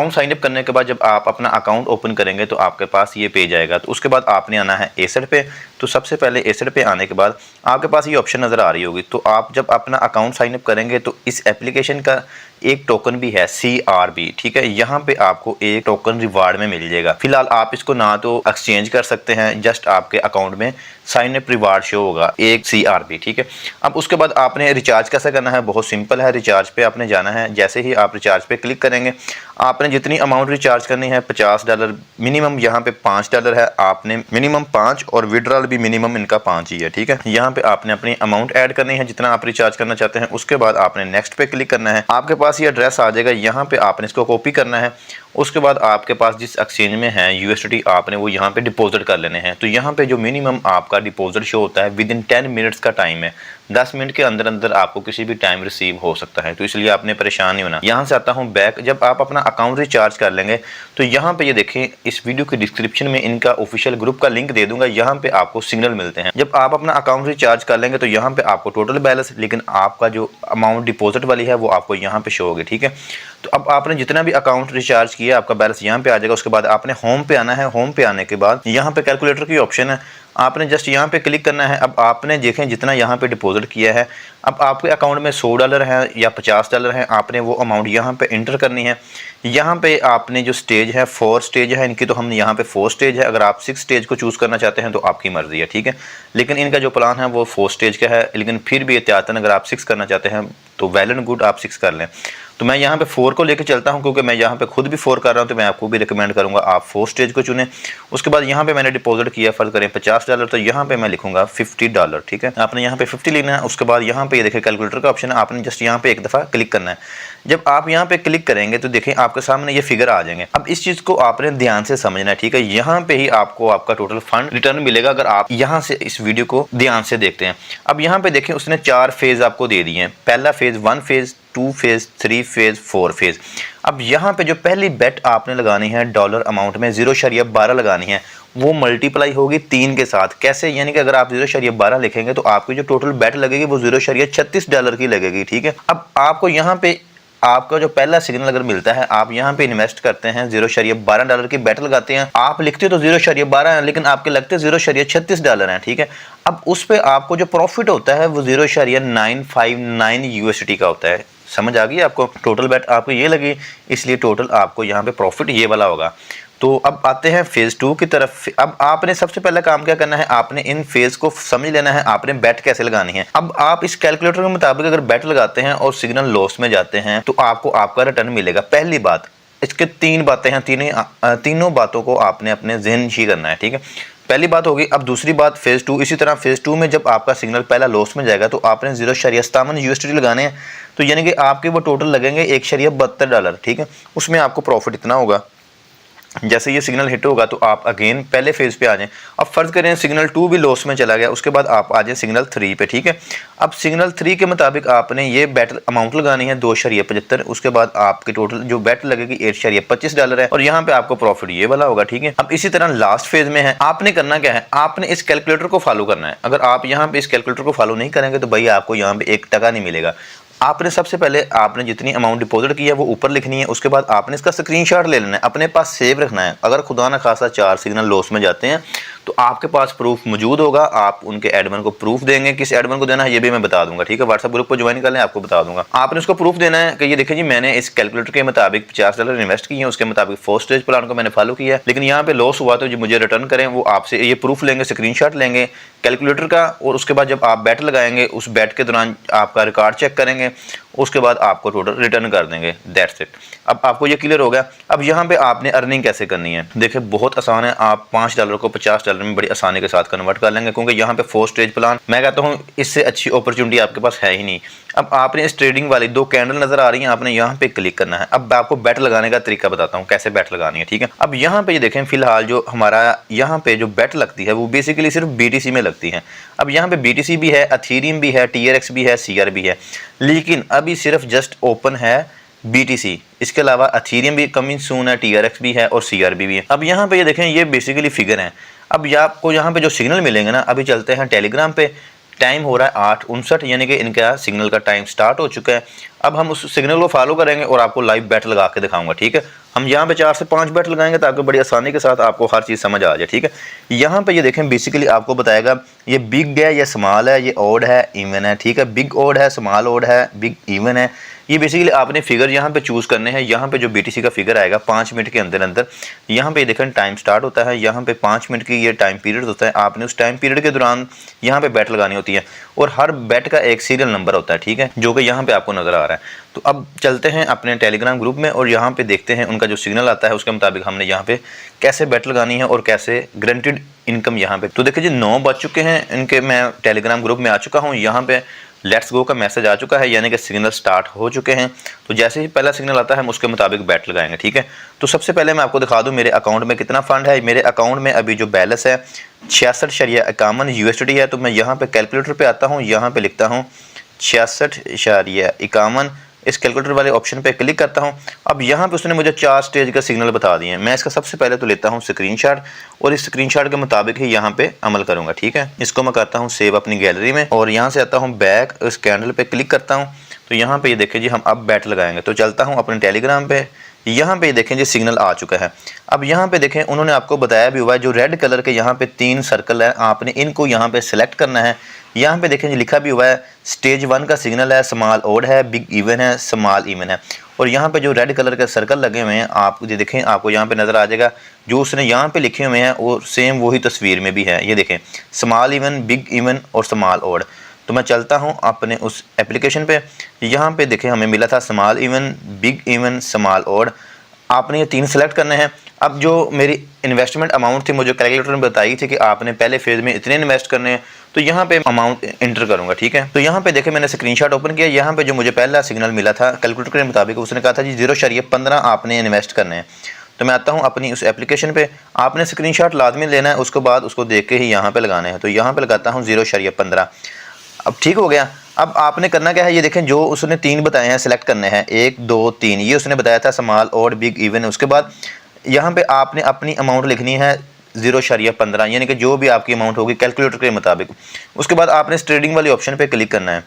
Account sign up करने के बाद जब आप अपना अकाउंट ओपन करेंगे तो आपके पास ये पेज आएगा। तो उसके बाद आपने आना है एसेट पे। तो सबसे पहले एसेट पे आने के बाद आपके पास ये ऑप्शन नज़र आ रही होगी। तो आप जब अपना अकाउंट साइन अप करेंगे तो इस एप्लीकेशन का एक टोकन भी है CRB, ठीक है। यहाँ पे आपको एक टोकन रिवार्ड में मिल जाएगा। फिलहाल आप इसको ना तो एक्सचेंज कर सकते हैं, जस्ट आपके अकाउंट में साइन अप रिवार्ड शो होगा एक CRB, ठीक है। अब उसके बाद आपने रिचार्ज कैसे करना है, बहुत सिंपल है। रिचार्ज पे आपने जाना है। जैसे ही आप रिचार्ज पे क्लिक करेंगे आपने जितनी अमाउंट रिचार्ज करनी है $50 मिनिमम, यहाँ पे $5 है, आपने मिनिमम 5 और विड्रॉल भी मिनिमम इनका 5 ही है, ठीक है। यहाँ पे आपने अपनी अमाउंट ऐड करनी है जितना आप रिचार्ज करना चाहते हैं। उसके बाद आपने नेक्स्ट पे क्लिक करना है। आपके पास ये एड्रेस आ जाएगा, यहाँ पे आपने इसको कॉपी करना है। उसके बाद आपके पास जिस एक्सचेंज में है USDT आपने वो यहाँ पे डिपॉजिट कर लेने हैं। तो यहाँ पे जो मिनिमम आपका डिपॉजिट शो होता है विद इन 10 मिनट्स का टाइम है। 10 मिनट के अंदर अंदर आपको किसी भी टाइम रिसीव हो सकता है, तो इसलिए आपने परेशान नहीं होना। यहाँ से आता हूँ बैक। जब आप अपना अकाउंट रिचार्ज कर लेंगे तो यहाँ पे ये देखें, इस वीडियो के डिस्क्रिप्शन में इनका ऑफिशियल ग्रुप का लिंक दे दूंगा। यहाँ पे आपको सिग्नल मिलते हैं। जब आप अपना अकाउंट रिचार्ज कर लेंगे तो यहाँ पे आपको टोटल बैलेंस, लेकिन आपका जो अमाउंट डिपॉजिट वाली है वो आपको यहाँ पे शो होगी, ठीक है। तो अब आपने जितना भी अकाउंट रिचार्ज किया आपका बैलेंस यहाँ पे आ जाएगा। उसके बाद आपने होम पे आना है। होम पे आने के बाद यहाँ पे कैलकुलेटर की ऑप्शन है, आपने जस्ट यहाँ पे क्लिक करना है। अब आपने देखें जितना यहाँ पे डिपॉजिट किया है, अब आपके अकाउंट में $100 है या $50 है, आपने वो अमाउंट यहाँ पे इंटर करनी है। यहाँ पे आपने जो स्टेज है 4 स्टेज है इनकी, तो हमने यहाँ पे 4 स्टेज है। अगर आप 6 स्टेज को चूज़ करना चाहते हैं तो आपकी मर्ज़ी है, ठीक है। लेकिन इनका जो प्लान है वो 4 स्टेज का है, लेकिन फिर भी एहतियातन अगर आप 6 करना चाहते हैं तो वेल एंड गुड, आप 6 कर लें। तो मैं यहाँ पे 4 को लेकर चलता हूँ क्योंकि मैं यहाँ पे खुद भी 4 कर रहा हूँ, तो मैं आपको भी रिकमेंड करूँगा आप 4 स्टेज को चुनें। उसके बाद यहाँ पे मैंने डिपॉजिट किया, फर्ज करें $50, तो यहाँ पे मैं लिखूंगा $50, ठीक है। आपने यहाँ पे 50 लिखना है। उसके बाद यहाँ पे ये देखिए कैलकुलेटर का ऑप्शन है, आपने जस्ट यहाँ पे एक दफ़ा क्लिक करना है। जब आप यहाँ पे क्लिक करेंगे तो देखें आपके सामने ये फिगर आ जाएंगे। अब इस चीज़ को आपने ध्यान से समझना है, ठीक है। यहाँ पे ही आपको आपका टोटल फंड रिटर्न मिलेगा अगर आप यहाँ से इस वीडियो को ध्यान से देखते हैं। अब यहाँ पे देखें उसने 4 फेज़ आपको दे दिए हैं। पहला phase 1 phase, 2 phase, 3 phase, 4 phase. अब यहाँ पे जो पहली बेट आपने लगानी है डॉलर अमाउंट में 0.12 लगानी है, वो मल्टीप्लाई होगी 3 के साथ। कैसे, यानी कि अगर आप 0.12 लिखेंगे तो आपकी जो टोटल बेट लगेगी वो $0.36 की लगेगी, ठीक है। अब आपको यहाँ पे आपका जो पहला सिग्नल अगर मिलता है, आप यहाँ पे इन्वेस्ट करते हैं $0.12 की बेट लगाते हैं। आप लिखते तो 0.12 है लेकिन आपके लगते $0.36 हैं, ठीक है। अब उस पे आपको जो प्रॉफिट होता है वो 0.959 USDT का होता है। समझ आ गई आपको? टोटल बेट आपको ये लगी, इसलिए टोटल आपको यहाँ पे प्रॉफिट ये वाला होगा। तो अब आते हैं फेज़ 2 की तरफ। अब आपने सबसे पहला काम क्या करना है, आपने इन फेज़ को समझ लेना है, आपने बेट कैसे लगानी है। अब आप इस कैलकुलेटर के मुताबिक अगर बेट लगाते हैं और सिग्नल लॉस में जाते हैं तो आपको आपका रिटर्न मिलेगा। पहली बात, इसके 3 बातें हैं, तीनों बातों को आपने अपने ज़हन ही करना है, ठीक है। पहली बात होगी। अब दूसरी बात फेज़ 2, इसी तरह फेज़ 2 में जब आपका सिग्नल पहला लॉस में जाएगा तो आपने 0.57 USDT लगाने हैं। तो यानी कि आपके वो टोटल लगेंगे $1.72, ठीक है। उसमें आपको प्रॉफिट इतना होगा। जैसे ये सिग्नल हिट होगा तो आप अगेन पहले फेज़ पे आ जाएं। अब फर्ज करें सिग्नल 2 भी लॉस में चला गया, उसके बाद आप आ जाएं सिग्नल 3 पे, ठीक है। अब सिग्नल 3 के मुताबिक आपने ये बेट अमाउंट लगानी है 2.75। उसके बाद आपकी टोटल जो बेट लगेगी $8.25 है और यहाँ पे आपको प्रॉफिट ये वाला होगा, ठीक है। अब इसी तरह लास्ट फेज में है, आपने करना क्या है, आपने इस कैलकुलेटर को फॉलो करना है। अगर आप यहाँ पे इस कैलकुलेटर को फॉलो नहीं करेंगे तो भाई आपको यहाँ पे 1 टका नहीं मिलेगा। आपने सबसे पहले आपने जितनी अमाउंट डिपॉजिट की है वो ऊपर लिखनी है। उसके बाद आपने इसका स्क्रीनशॉट ले लेना है, अपने पास सेव रखना है। अगर खुदा ना खासा 4 सिग्नल लॉस में जाते हैं तो आपके पास प्रूफ मौजूद होगा, आप उनके एडमिन को प्रूफ देंगे। किस एडमिन को देना है ये भी मैं बता दूंगा, ठीक है। व्हाट्सएप ग्रुप को ज्वाइन कर लें, आपको बता दूंगा। आपने उसको प्रूफ देना है कि ये देखिए जी मैंने इस कैलकुलेटर के मुताबिक $50 इन्वेस्ट किए हैं, उसके मुताबिक 4 स्टेज प्लान को मैंने फॉलो किया है, लेकिन यहाँ पे लॉस हुआ तो जी मुझे रिटर्न करें। वो आपसे ये प्रूफ लेंगे, स्क्रीनशॉट लेंगे कैलकुलेटर का, और उसके बाद जब आप बेट लगाएंगे उस बेट के दौरान आपका रिकॉर्ड चेक करेंगे, उसके बाद आपको टोटल रिटर्न कर देंगे। That's it. अब आपको ये क्लियर हो गया। अब यहाँ पे आपने अर्निंग कैसे करनी है, देखिए बहुत आसान है। आप $5 को $50 में बड़ी आसानी के साथ कन्वर्ट कर लेंगे, क्योंकि यहाँ पे 4 स्टेज प्लान, मैं कहता हूँ इससे अच्छी अपॉर्चुनिटी आपके पास है ही नहीं। अब आपने इस ट्रेडिंग वाली 2 कैंडल नजर आ रही हैं, आपने यहाँ पे क्लिक करना है। अब मैं आपको बेट लगाने का तरीका बताता हूँ कैसे बेट लगानी है, ठीक है। अब यहाँ पे ये देखें, फिलहाल जो हमारा यहाँ पे जो बेट लगती है वो बेसिकली सिर्फ BTC में लगती है। अब यहाँ पे BTC भी है, अथेरियम भी है, TRX भी है, CR भी है, लेकिन अभी सिर्फ जस्ट ओपन है BTC। इसके अलावा अथेरियम भी कमिंग सून है, TRX भी है और CRB भी है। अब यहाँ पे ये देखें, ये बेसिकली फिगर है। अब ये आपको यहाँ पे जो सिग्नल मिलेंगे ना, अभी चलते हैं टेलीग्राम पे। टाइम हो रहा है 8:59, यानी कि इनका सिग्नल का टाइम स्टार्ट हो चुका है। अब हम उस सिग्नल को फॉलो करेंगे और आपको लाइव बेट लगा के दिखाऊंगा, ठीक है। हम यहाँ पे 4 से 5 बेट लगाएंगे ताकि बड़ी आसानी के साथ आपको हर चीज़ समझ आ जाए, ठीक है। यहाँ पे ये देखें, बेसिकली आपको बताएगा ये बिग है, ये स्मॉल है, ये ऑड है, इवन है, ठीक है। बिग ऑड है, स्मॉल ऑड है, बिग इवन है। ये बेसिकली आपने फिगर यहाँ पे चूज़ करने हैं। यहाँ पे जो BTC का फिगर आएगा 5 मिनट के अंदर अंदर, यहाँ पे देखें टाइम स्टार्ट होता है, यहाँ पे 5 मिनट की ये टाइम पीरियड होता है। आपने उस टाइम पीरियड के दौरान यहाँ पे बैट लगानी होती है और हर बैट का एक सीरियल नंबर होता है, ठीक है, जो कि यहाँ पे आपको नज़र आ रहा है। तो अब चलते हैं अपने टेलीग्राम ग्रुप में और यहाँ पे देखते हैं उनका जो सिग्नल आता है उसके मुताबिक हमने यहाँ पे कैसे बैट लगानी है और कैसे गारंटीड इनकम यहाँ पे। तो देखिए जी 9 बज चुके हैं इनके, मैं टेलीग्राम ग्रुप में आ चुका हूँ। यहाँ पे लेट्स गो का मैसेज आ चुका है, यानी कि सिग्नल स्टार्ट हो चुके हैं। तो जैसे ही पहला सिग्नल आता है हम उसके मुताबिक बैट लगाएंगे, ठीक है। तो सबसे पहले मैं आपको दिखा दूं मेरे अकाउंट में कितना फंड है। मेरे अकाउंट में अभी जो बैलेंस है 66.51 USD है। तो मैं यहाँ पे कैलकुलेटर पे आता हूँ, यहाँ पे लिखता हूँ 66.51, इस कैलकुलेटर वाले ऑप्शन पे क्लिक करता हूँ। अब यहाँ पे उसने मुझे 4 स्टेज का सिग्नल बता दिए हैं। मैं इसका सबसे पहले तो लेता हूँ स्क्रीनशॉट और इस स्क्रीनशॉट के मुताबिक ही यहाँ पे अमल करूँगा, ठीक है। इसको मैं करता हूँ सेव अपनी गैलरी में और यहाँ से आता हूँ बैक, इस कैंडल पे क्लिक करता हूँ। तो यहाँ पे ये देखें जी हम अब बैट लगाएंगे। तो चलता हूँ अपने टेलीग्राम पे, यहाँ पे देखें जी सिग्नल आ चुका है। अब यहाँ पे देखें उन्होंने आपको बताया भी हुआ है, जो रेड कलर के यहाँ पे 3 सर्कल है, आपने इनको यहाँ पे सिलेक्ट करना है। यहाँ पे देखें जी लिखा भी हुआ है स्टेज 1 का सिग्नल है, स्मॉल ऑड है, बिग इवन है, स्मॉल इवन है। और यहाँ पे जो रेड कलर के सर्कल लगे हुए हैं आप ये देखें, आपको यहाँ पे नज़र आ जाएगा जो उसने यहाँ पे लिखे हुए हैं और सेम वही तस्वीर में भी है। ये देखें स्मॉल इवन, बिग इवन और स्मॉल ऑड। तो मैं चलता हूँ अपने उस एप्लीकेशन पे, यहाँ पे देखें हमें मिला था small even, big even, small odd. आपने ये 3 सेलेक्ट करने हैं। अब जो मेरी इन्वेस्टमेंट अमाउंट थी मुझे कैलकुलेटर ने बताई थी कि आपने पहले फेज़ में इतने इन्वेस्ट करने हैं, तो यहाँ पे अमाउंट इंटर करूँगा, ठीक है। तो यहाँ पे देखें मैंने स्क्रीनशॉट ओपन किया, यहाँ पे जो मुझे पहला सिग्नल मिला था कैलकुलेटर के मुताबिक उसने कहा था जी 0.15 आपने इन्वेस्ट करने हैं। तो मैं आता हूँ अपनी उस एप्लीकेशन पे, आपने स्क्रीनशॉट लाजमी लेना है, उसके बाद उसको देख के ही यहाँ पे लगाने हैं। तो यहाँ पे लगाता हूँ 0.15। अब ठीक हो गया। अब आपने करना क्या है, ये देखें जो उसने 3 बताए हैं सिलेक्ट करने हैं, 1 2 3, ये उसने बताया था स्मॉल ऑड, बिग इवन। उसके बाद यहाँ पे आपने अपनी अमाउंट लिखनी है 0.15, यानी कि जो भी आपकी अमाउंट होगी कैलकुलेटर के मुताबिक। उसके बाद आपने इस ट्रेडिंग वाली ऑप्शन पे क्लिक करना है।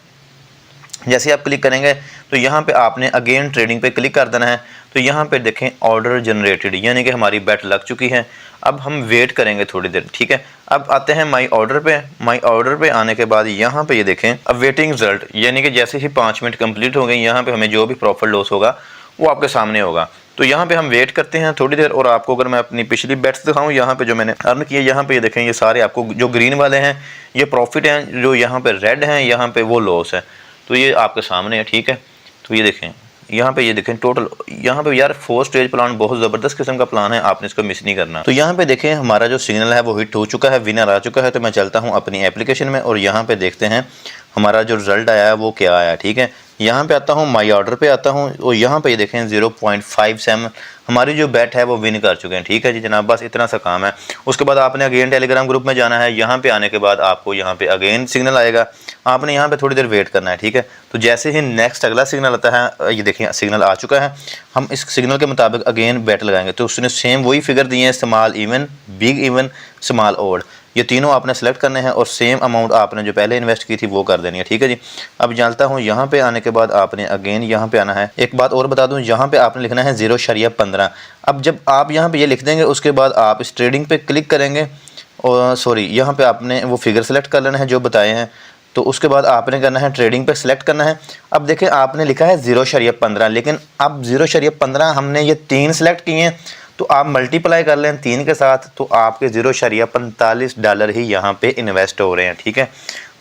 जैसे आप क्लिक करेंगे तो यहाँ पे आपने अगेन ट्रेडिंग पे क्लिक कर देना है। तो यहाँ पे देखें ऑर्डर जनरेटेड, यानी कि हमारी बेट लग चुकी है। अब हम वेट करेंगे थोड़ी देर, ठीक है। अब आते हैं माई ऑर्डर पे। माई ऑर्डर पे आने के बाद यहाँ पे ये देखें अब वेटिंग रिजल्ट, यानी कि जैसे ही 5 मिनट कंप्लीट हो गए यहाँ पे हमें जो भी प्रॉफिट लॉस होगा वो आपके सामने होगा। तो यहाँ पे हम वेट करते हैं थोड़ी देर। और आपको अगर मैं अपनी पिछली बेट्स दिखाऊँ, यहाँ पे जो मैंने अर्न किए, यहाँ पे ये देखें ये सारे आपको जो ग्रीन वाले हैं ये प्रॉफिट हैं, जो यहाँ पे रेड हैं यहाँ पे वो लॉस है। तो ये आपके सामने है, ठीक है। तो ये देखें यहाँ पे, ये देखें टोटल यहाँ पे यार 4 स्टेज प्लान बहुत ज़बरदस्त किस्म का प्लान है, आपने इसको मिस नहीं करना। तो यहाँ पे देखें हमारा जो सिग्नल है वो हिट हो चुका है, विनर आ चुका है। तो मैं चलता हूँ अपनी एप्लीकेशन में और यहाँ पे देखते हैं हमारा जो रिज़ल्ट आया है वो क्या आया, ठीक है। यहाँ पे आता हूँ माई ऑर्डर पे आता हूँ और यहाँ पे ये देखें 0.57 हमारी जो बैट है वो विन कर चुके हैं, ठीक है जी जनाब। बस इतना सा काम है। उसके बाद आपने अगेन टेलीग्राम ग्रुप में जाना है। यहाँ पे आने के बाद आपको यहाँ पे अगेन सिग्नल आएगा, आपने यहाँ पे थोड़ी देर वेट करना है, ठीक है। तो जैसे ही नेक्स्ट अगला सिग्नल आता है, ये देखिए सिग्नल आ चुका है, हम इस सिग्नल के मुताबिक अगेन बैट लगाएंगे। तो उसने सेम वही फिगर दिए हैं, small even, big even, small odd, ये तीनों आपने सेलेक्ट करने हैं और सेम अमाउंट आपने जो पहले इन्वेस्ट की थी वो कर देनी है, ठीक है जी। अब जानता हूँ यहाँ पे आने के बाद आपने अगेन यहाँ पे आना है। एक बात और बता दूँ, यहाँ पे आपने लिखना है 0.15। अब जब आप यहाँ पे ये लिख देंगे उसके बाद आप इस ट्रेडिंग पे क्लिक करेंगे और सॉरी यहाँ पे आपने वो फिगर सेलेक्ट कर लेना है जो बताए हैं। तो उसके बाद आपने करना है ट्रेडिंग पे सिलेक्ट करना है। अब देखें आपने लिखा है 0.15, लेकिन अब 0.15 हमने ये 3 सेलेक्ट किए हैं, तो आप मल्टीप्लाई कर लें 3 के साथ, तो आपके $0.45 ही यहाँ पे इन्वेस्ट हो रहे हैं, ठीक है।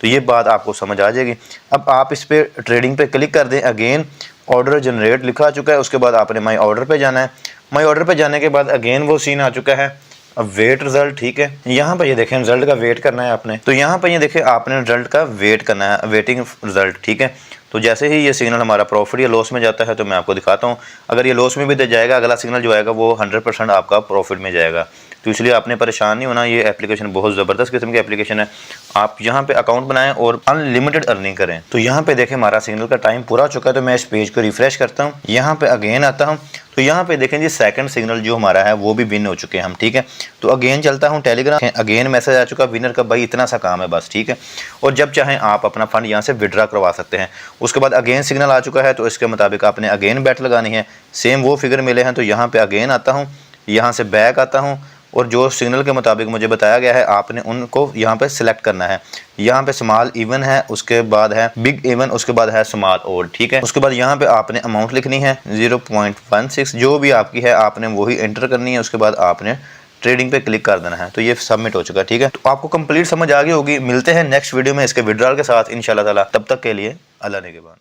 तो ये बात आपको समझ आ जाएगी। अब आप इस पे ट्रेडिंग पे क्लिक कर दें, अगेन ऑर्डर जनरेट लिखा आ चुका है। उसके बाद आपने माई ऑर्डर पे जाना है। माई ऑर्डर पे जाने के बाद अगेन वो सीन आ चुका है, अब वेट रिजल्ट, ठीक है। यहाँ पर ये देखें रिजल्ट का वेट करना है आपने। तो यहाँ पर ये देखें आपने रिजल्ट का वेट करना है, वेटिंग रिजल्ट, ठीक है। तो जैसे ही ये सिग्नल हमारा प्रॉफिट या लॉस में जाता है तो मैं आपको दिखाता हूँ। अगर ये लॉस में भी दे जाएगा, अगला सिग्नल जो आएगा वो 100% आपका प्रॉफिट में जाएगा। तो इसलिए आपने परेशान नहीं होना। ये एप्लीकेशन बहुत ज़बरदस्त किस्म की एप्लीकेशन है। आप यहाँ पे अकाउंट बनाएं और अनलिमिटेड अर्निंग करें। तो यहाँ पे देखें हमारा सिग्नल का टाइम पूरा चुका है, तो मैं इस पेज को रिफ्रेश करता हूँ, यहाँ पे अगेन आता हूँ, तो यहाँ पे देखें जी सेकंड सिग्नल जो हमारा है वो भी विन हो चुके हैं हम, ठीक है। तो अगेन चलता हूँ टेलीग्राम, अगेन मैसेज आ चुका विनर का, भाई इतना सा काम है बस, ठीक है। और जब चाहें आप अपना फंड यहाँ से विड्रा करवा सकते हैं। उसके बाद अगेन सिग्नल आ चुका है, तो इसके मुताबिक आपने अगेन बैट लगानी है, सेम वो फिगर मिले हैं, तो यहाँ पे अगेन आता हूँ, यहाँ से बैक आता हूँ और जो सिग्नल के मुताबिक मुझे बताया गया है आपने उनको यहाँ पे सिलेक्ट करना है। यहाँ पे स्मॉल इवन है, उसके बाद है बिग इवन, उसके बाद है स्मॉल ओड, ठीक है। उसके बाद यहाँ पे आपने अमाउंट लिखनी है 0.16 जो भी आपकी है आपने वही एंटर करनी है। उसके बाद आपने ट्रेडिंग पे क्लिक कर देना है। तो ये सबमिट हो चुका है, ठीक है। तो आपको कंप्लीट समझ आ गई होगी। मिलते हैं नेक्स्ट वीडियो में इसके विड्रॉल के साथ इंशाल्लाह ताला। तब तक के लिए अल्लाह निगहबान।